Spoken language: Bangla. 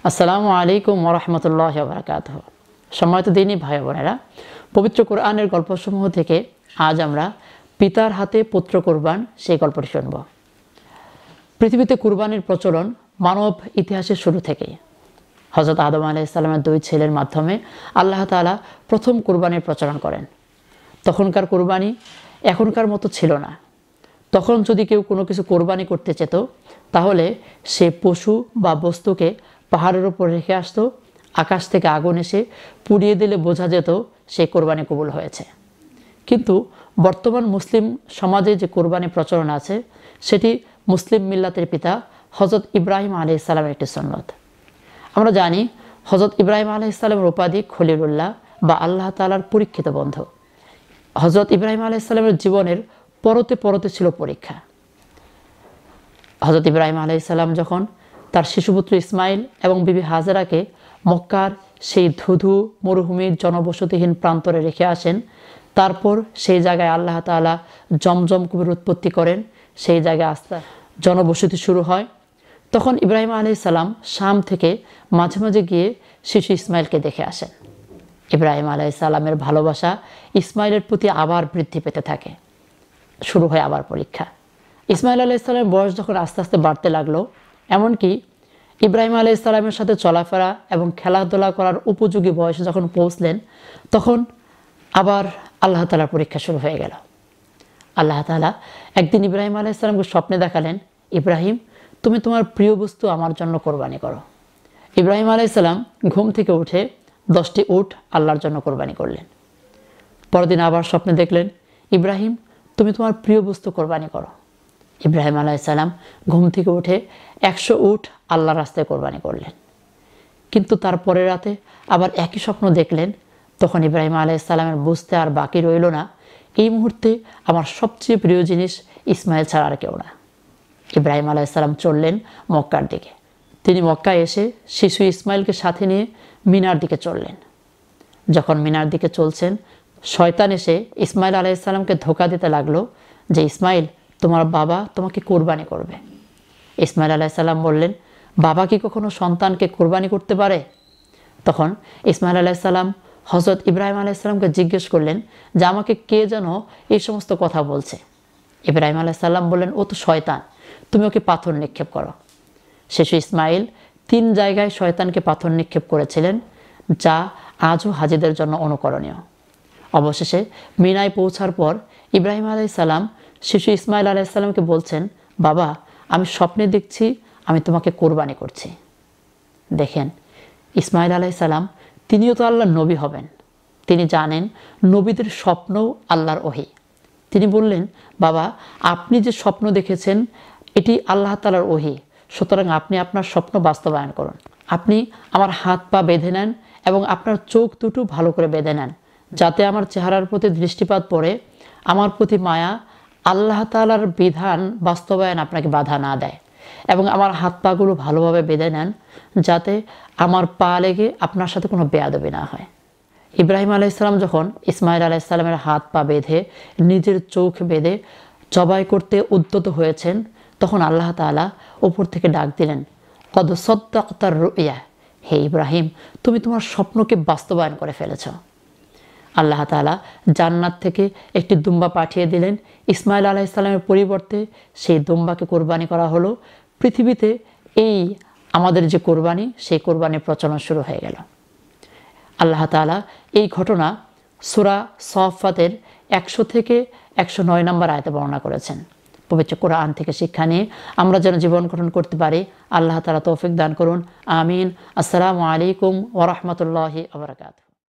আসসালামু আলাইকুম ওয়া রাহমাতুল্লাহি ওয়া বারাকাতুহু। সম্মানিত দিনী ভাই বোনেরা, পবিত্র কোরআনের গল্পসমূহ থেকে আজ আমরা পিতার হাতে পুত্র কুরবান সেই গল্পটি শুনব। পৃথিবীতে কুরবানির প্রচলন মানব ইতিহাসের শুরু থেকেই। হযরত আদম আলাইহিস সালামের দুই ছেলের মাধ্যমে আল্লাহ তাআলা প্রথম কুরবানির প্রচলন করেন। তখনকার কুরবানি এখনকার মতো ছিল না। তখন যদি কেউ কোনো কিছু কোরবানি করতে চেত, তাহলে সে পশু বা বস্তুকে পাহাড়ের উপর রেখে আসতো। আকাশ থেকে আগুন এসে পুড়িয়ে দিলে বোঝা যেত সেই কোরবানি কবুল হয়েছে। কিন্তু বর্তমান মুসলিম সমাজে যে কোরবানি প্রচলন আছে, সেটি মুসলিম মিল্লাতের পিতা হযরত ইব্রাহিম আলাইহিস সালামের একটি সুন্নত। আমরা জানি হযরত ইব্রাহিম আলাইহিস সালামের উপাধি খলিলুল্লাহ বা আল্লাহ তাআলার পরীক্ষিত বন্ধু। হযরত ইব্রাহিম আলাইহিস সালামের জীবনের পরতে পরতে ছিল পরীক্ষা। হযরত ইব্রাহিম আলাইহিস সালাম যখন তার শিশুপুত্র ইসমাইল এবং বিবি হাজেরাকে মক্কার সেই ধুধু মরুভূমির জনবসতিহীন প্রান্তরে রেখে আসেন, তারপর সেই জায়গায় আল্লাহ তাআলা জমজম কুবের উৎপত্তি করেন, সেই জায়গায় আস্তে জনবসতি শুরু হয়। তখন ইব্রাহিম আলাইহিস সালাম শাম থেকে মাঝে মাঝে গিয়ে শিশু ইসমাইলকে দেখে আসেন। ইব্রাহিম আলাইহিস সালামের ভালোবাসা ইসমাইলের প্রতি আবার বৃদ্ধি পেতে থাকে। শুরু হয় আবার পরীক্ষা। ইসমাইল আলাইহিস সালামের বয়স যখন আস্তে আস্তে বাড়তে লাগলো, এমনকি ইব্রাহিম আলাইহিস সালামের সাথে চলাফেরা এবং খেলাধুলা করার উপযোগী বয়সে যখন পৌঁছলেন, তখন আবার আল্লাহ তাআলার পরীক্ষা শুরু হয়ে গেল। আল্লাহ তাআলা একদিন ইব্রাহিম আলাইহিস সালামকে স্বপ্নে দেখালেন, ইব্রাহিম, তুমি তোমার প্রিয় বস্তু আমার জন্য কোরবানি করো। ইব্রাহিম আলাইহিস সালাম ঘুম থেকে উঠে 10টি উট আল্লাহর জন্য কোরবানি করলেন। পরদিন আবার স্বপ্নে দেখলেন, ইব্রাহিম, তুমি তোমার প্রিয় বস্তু কোরবানি করো। ইব্রাহিম আলাইহিস সালাম ঘুম থেকে উঠে 100 উট আল্লাহর রাস্তায় কোরবানি করলেন। কিন্তু তার পরের রাতে আবার একই স্বপ্ন দেখলেন। তখন ইব্রাহিম আলাইহিস সালামের বুঝতে আর বাকি রইল না, এই মুহূর্তে আমার সবচেয়ে প্রিয় জিনিস ইসমাইল ছাড়া আর কেউ না। ইব্রাহিম আলাইহিস সালাম চললেন মক্কার দিকে। তিনি মক্কায় এসে শিশু ইসমাইলকে সাথে নিয়ে মিনার দিকে চললেন। যখন মিনার দিকে চলছেন, শয়তান এসে ইসমাইল আলাইহিস সালামকে ধোঁকা দিতে লাগলো যে, ইসমাইল, তোমার বাবা তোমাকে কোরবানি করবে। ইসমাইল আলাইহিস সালাম বললেন, বাবা কি কখনো সন্তানকে কোরবানি করতে পারে? তখন ইসমাইল আলাইহিস সালাম হযরত ইব্রাহিম আলাইহিস সালামকে জিজ্ঞেস করলেন যে, আমাকে কে যেন এই সমস্ত কথা বলছে? ইব্রাহিম আলাইহিস সালাম বললেন, ও তো শয়তান, তুমি ওকে পাথর নিক্ষেপ করো। শিশু ইসমাইল 3 জায়গায় শয়তানকে পাথর নিক্ষেপ করেছিলেন, যা আজও হাজীদের জন্য অনুকরণীয়। অবশেষে মিনায় পৌঁছার পর ইব্রাহিম আলাইহিস সালাম শিশু ইসমাইল আলাইহিস সালামকে বলছেন, বাবা, আমি স্বপ্নে দেখছি আমি তোমাকে কোরবানি করছি। দেখেন, ইসমাইল আলাইহিস সালাম তিনিও তো আল্লাহর নবী হবেন। তিনি জানেন নবীদের স্বপ্নও আল্লাহর ওহী। তিনি বললেন, বাবা, আপনি যে স্বপ্ন দেখেছেন এটি আল্লাহ তাআলার ওহী, সুতরাং আপনি আপনার স্বপ্ন বাস্তবায়ন করুন। আপনি আমার হাত পা বেঁধে নেন এবং আপনার চোখ দুটো ভালো করে বেঁধে নেন, যাতে আমার চেহারার প্রতি দৃষ্টিপাত পড়ে আমার প্রতি মায়া আল্লাহ তাআলার বিধান বাস্তবায়ন আপনাকে বাধা না দেয়, এবং আমার হাত পাগুলো ভালোভাবে বেঁধে নেন, যাতে আমার পা লেগে আপনার সাথে কোনো বেয়াদবি না হয়। ইব্রাহিম আলাইহিস সালাম যখন ইসমাইল আলাইহিস সালামের হাত পা বেঁধে নিজের চোখ বেঁধে জবাই করতে উদ্যত হয়েছেন, তখন আল্লাহ তাআলা উপর থেকে ডাক দিলেন, কদ সাদ্দাকতার রুইয়া, হে ইব্রাহিম, তুমি তোমার স্বপ্নকে বাস্তবায়ন করে ফেলেছ। আল্লাহ তাআলা জান্নাত থেকে একটি দুম্বা পাঠিয়ে দিলেন। ইসমাইল আলাইহিস সালামের পরিবর্তে সেই দুম্বাকে কোরবানি করা হলো। পৃথিবীতে এই আমাদের যে কোরবানি, সেই কোরবানির প্রচলন শুরু হয়ে গেল। আল্লাহ তাআলা এই ঘটনা সূরা সাফফাতের 100 থেকে 109 নম্বর আয়াতে বর্ণনা করেছেন। পবিত্র কোরআন থেকে শিক্ষা নিয়ে আমরা যেন জীবন গঠন করতে পারি, আল্লাহ তাআলা তৌফিক দান করুন। আমিন। আসসালামু আলাইকুম ওয়া রাহমাতুল্লাহি ওয়া বারাকাতুহু।